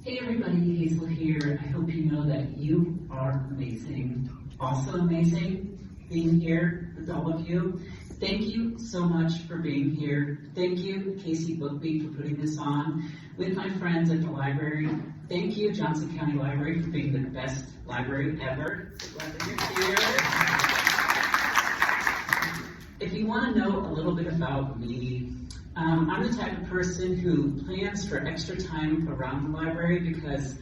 Hey everybody, Hazel here. I hope you know that you are amazing. Also amazing being here with all of you. Thank you so much for being here. Thank you, Casey Bookbeat, for putting this on with my friends at the library. Thank you, Johnson County Library, for being the best library ever. Glad that you're here. If you want to know a little bit about me, I'm the type of person who plans for extra time around the library because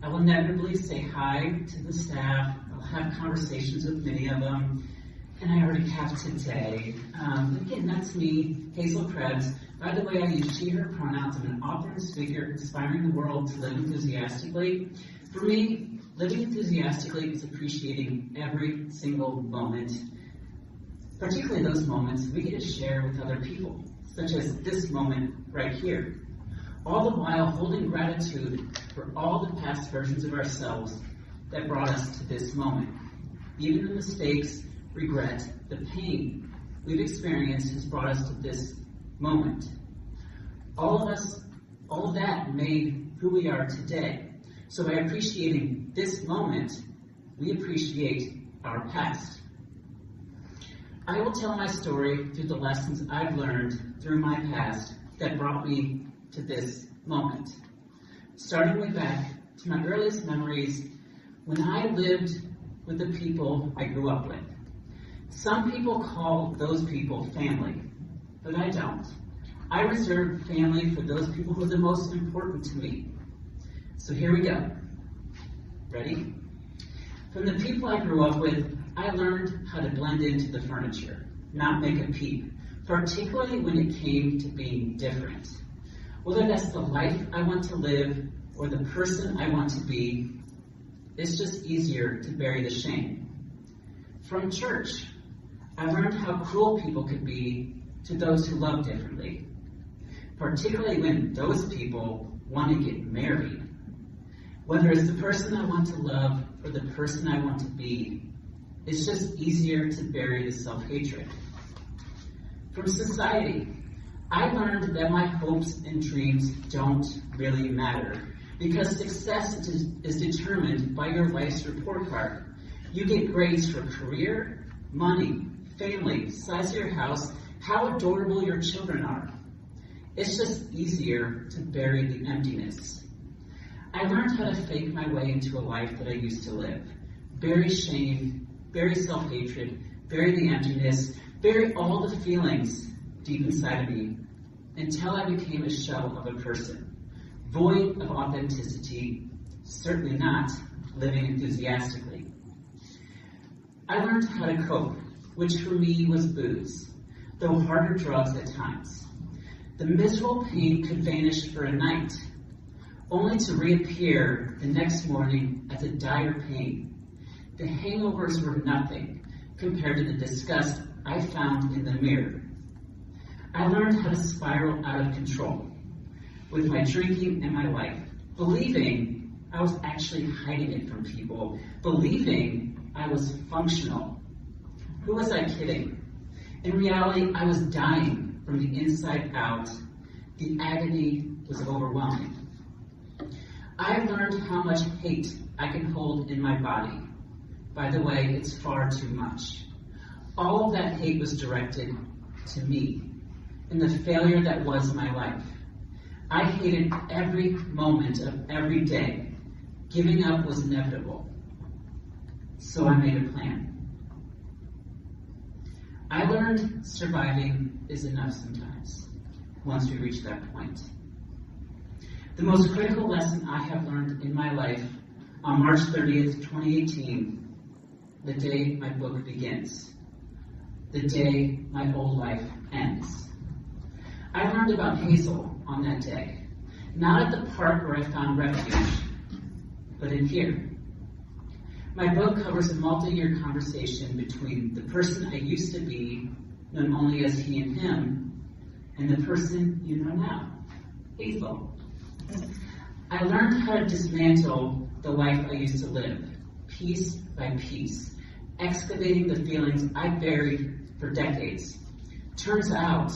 I will inevitably say hi to the staff. I'll have conversations with many of them, and I already have today. Again, that's me, Hazel Krebs. By the way, I use she, her pronouns. I'm an author and speaker inspiring the world to live enthusiastically. For me, living enthusiastically is appreciating every single moment, particularly those moments we get to share with other people, such as this moment right here, all the while holding gratitude for all the past versions of ourselves that brought us to this moment. Even the mistakes, regret, the pain we've experienced has brought us to this moment. All of that made who we are today. So by appreciating this moment, we appreciate our past. I will tell my story through the lessons I've learned through my past that brought me to this moment. Starting way back to my earliest memories when I lived with the people I grew up with. Some people call those people family, but I don't. I reserve family for those people who are the most important to me. So here we go. Ready? From the people I grew up with, I learned how to blend into the furniture, not make a peep, particularly when it came to being different. Whether that's the life I want to live or the person I want to be, it's just easier to bury the shame. From church, I learned how cruel people could be to those who love differently, particularly when those people want to get married. Whether it's the person I want to love or the person I want to be, it's just easier to bury the self-hatred. From society, I learned that my hopes and dreams don't really matter because success is determined by your life's report card. You get grades for career, money, family, size of your house, how adorable your children are. It's just easier to bury the emptiness. I learned how to fake my way into a life that I used to live. Bury shame, bury self-hatred, bury the emptiness, bury all the feelings deep inside of me until I became a shell of a person, void of authenticity, certainly not living enthusiastically. I learned how to cope, which for me was booze, though harder drugs at times. The miserable pain could vanish for a night, only to reappear the next morning as a dire pain. The hangovers were nothing compared to the disgust I found in the mirror. I learned how to spiral out of control with my drinking and my life, believing I was actually hiding it from people, believing I was functional. Who was I kidding? In reality, I was dying from the inside out. The agony was overwhelming. I learned how much hate I can hold in my body. By the way, it's far too much. All of that hate was directed to me and the failure that was my life. I hated every moment of every day. Giving up was inevitable. So I made a plan. I learned surviving is enough sometimes, once we reach that point. The most critical lesson I have learned in my life on March 30th, 2018, the day my book begins, the day my old life ends. I learned about Hazel on that day, not at the park where I found refuge, but in here. My book covers a multi-year conversation between the person I used to be, known only as he and him, and the person you know now, Hazel. I learned how to dismantle the life I used to live, piece by piece, excavating the feelings I buried for decades. Turns out,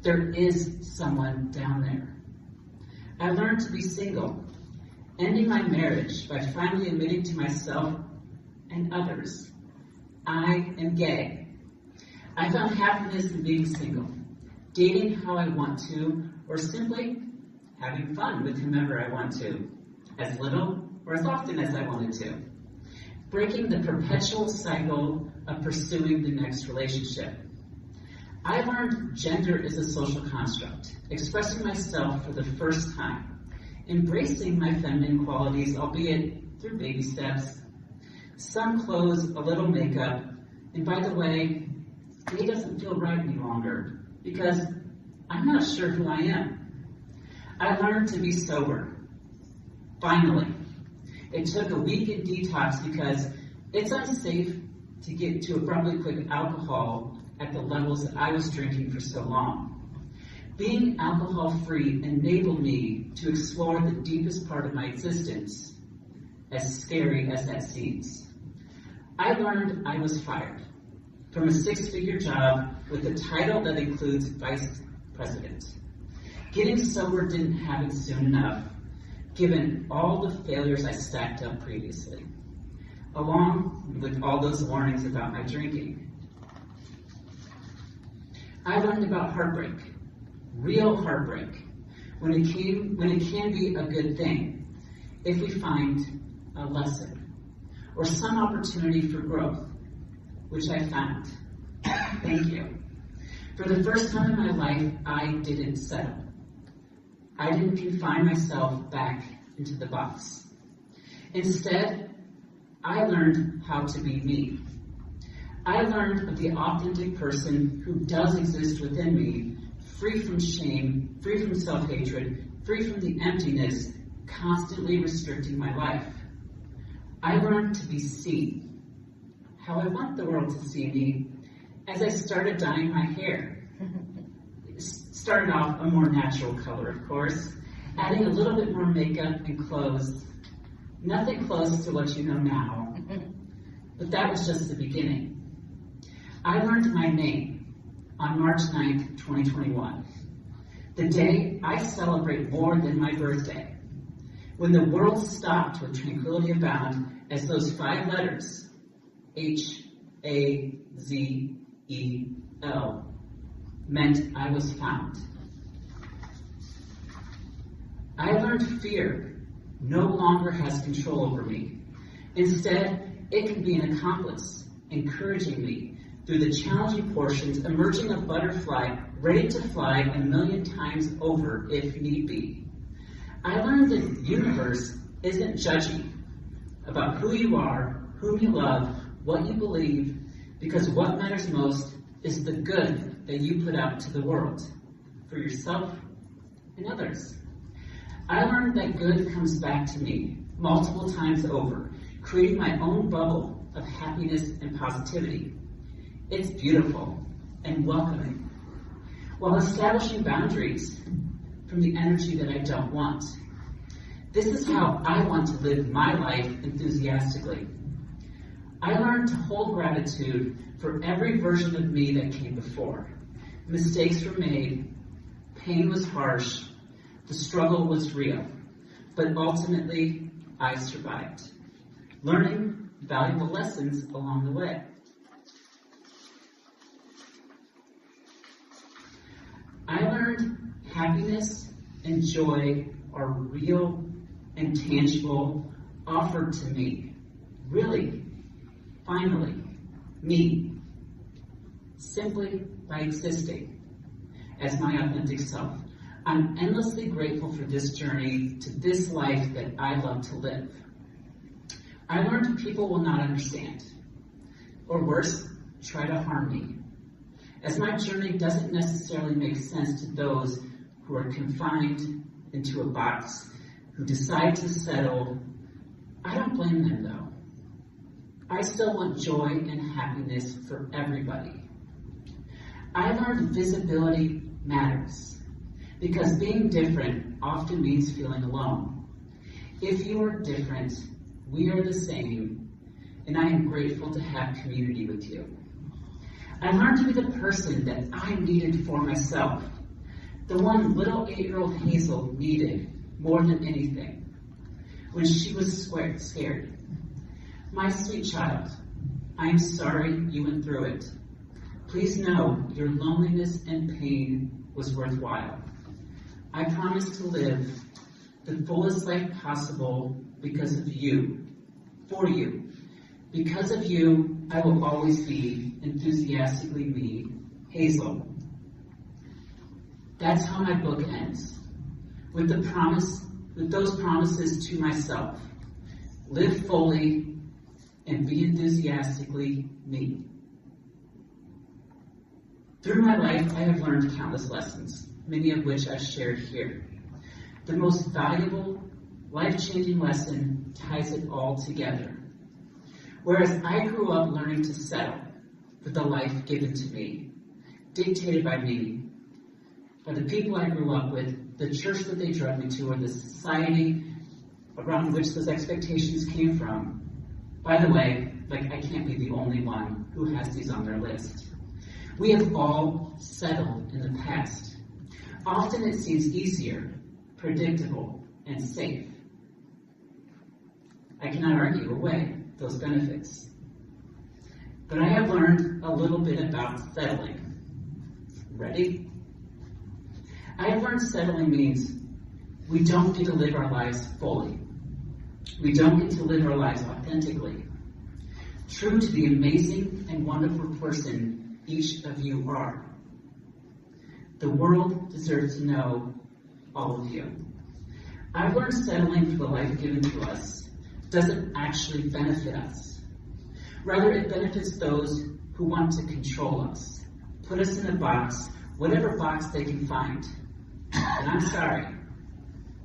there is someone down there. I learned to be single, ending my marriage by finally admitting to myself and others, I am gay. I found happiness in being single, dating how I want to, or simply having fun with whomever I want to, as little or as often as I wanted to, breaking the perpetual cycle of pursuing the next relationship. I learned gender is a social construct, expressing myself for the first time, embracing my feminine qualities, albeit through baby steps, some clothes, a little makeup, and by the way, gay doesn't feel right any longer because I'm not sure who I am. I learned to be sober. Finally. It took a week in detox because it's unsafe to get to abruptly quit alcohol at the levels that I was drinking for so long. Being alcohol-free enabled me to explore the deepest part of my existence, as scary as that seems. I learned I was fired from a 6-figure job with a title that includes vice president. Getting sober didn't happen soon enough, given all the failures I stacked up previously, along with all those warnings about my drinking. I learned about heartbreak, real heartbreak, when it can be a good thing if we find a lesson or some opportunity for growth, which I found. Thank you. For the first time in my life, I didn't settle. I didn't confine myself back into the box. Instead, I learned how to be me. I learned of the authentic person who does exist within me, free from shame, free from self-hatred, free from the emptiness constantly restricting my life. I learned to be seen, how I want the world to see me, as I started dyeing my hair. Started off a more natural color, of course, adding a little bit more makeup and clothes. Nothing close to what you know now, but that was just the beginning. I learned my name on March 9th, 2021, the day I celebrate more than my birthday, when the world stopped with tranquility abound as those 5 letters, Hazel, meant I was found. I learned fear no longer has control over me. Instead, it can be an accomplice, encouraging me through the challenging portions, emerging a butterfly ready to fly 1,000,000 times over if need be. I learned that the universe isn't judgy about who you are, whom you love, what you believe, because what matters most is the good that you put out to the world, for yourself and others. I learned that good comes back to me multiple times over, creating my own bubble of happiness and positivity. It's beautiful and welcoming, while establishing boundaries from the energy that I don't want. This is how I want to live my life enthusiastically. I learned to hold gratitude for every version of me that came before. Mistakes were made, pain was harsh, the struggle was real, but ultimately I survived, learning valuable lessons along the way. I learned happiness and joy are real and tangible, offered to me. Really, finally, me. Simply by existing as my authentic self. I'm endlessly grateful for this journey to this life that I love to live. I learned people will not understand, or worse, try to harm me, as my journey doesn't necessarily make sense to those who are confined into a box, who decide to settle. I don't blame them though. I still want joy and happiness for everybody. I learned visibility matters, because being different often means feeling alone. If you are different, we are the same, and I am grateful to have community with you. I learned to be the person that I needed for myself, the one little 8-year-old Hazel needed more than anything. when she was scared. My sweet child, I am sorry you went through it. Please know your loneliness and pain was worthwhile. I promise to live the fullest life possible because of you, for you. Because of you, I will always be enthusiastically me, Hazel. That's how my book ends, with those promises to myself. Live fully and be enthusiastically me. Through my life, I have learned countless lessons, many of which I've shared here. The most valuable, life-changing lesson ties it all together. Whereas I grew up learning to settle for the life given to me, dictated by me, by the people I grew up with, the church that they drove me to, or the society around which those expectations came from. By the way, I can't be the only one who has these on their list. We have all settled in the past. Often it seems easier, predictable, and safe. I cannot argue away those benefits. But I have learned a little bit about settling. Ready? I have learned settling means we don't get to live our lives fully. We don't get to live our lives authentically, true to the amazing and wonderful person each of you are. The world deserves to know all of you. I've learned settling for the life given to us doesn't actually benefit us. Rather, it benefits those who want to control us, put us in a box, whatever box they can find. And I'm sorry,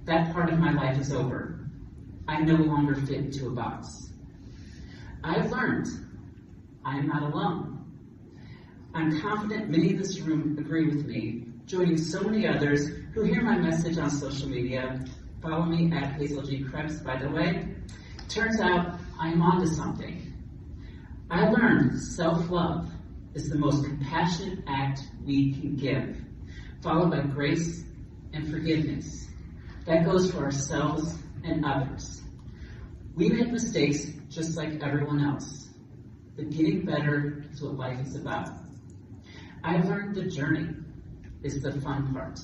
that part of my life is over. I no longer fit into a box. I've learned I am not alone. I'm confident many in this room agree with me, joining so many others who hear my message on social media. Follow me at Hazel Krebs, by the way. Turns out I'm onto something. I learned self-love is the most compassionate act we can give, followed by grace and forgiveness. That goes for ourselves and others. We make mistakes just like everyone else, but getting better is what life is about. I've learned the journey is the fun part.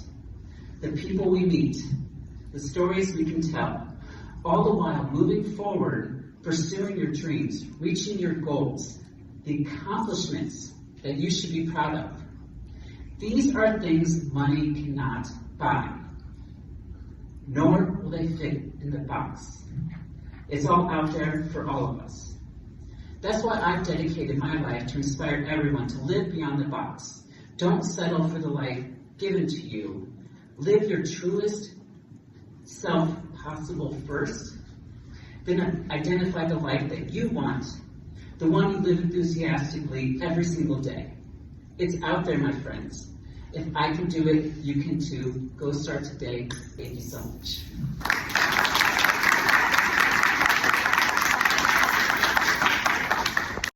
The people we meet, the stories we can tell, all the while moving forward, pursuing your dreams, reaching your goals, the accomplishments that you should be proud of. These are things money cannot buy, nor will they fit in the box. It's all out there for all of us. That's why I've dedicated my life to inspire everyone to live beyond the box. Don't settle for the life given to you. Live your truest self possible first. Then identify the life that you want, the one you live enthusiastically every single day. It's out there, my friends. If I can do it, you can too. Go start today. Thank you so much.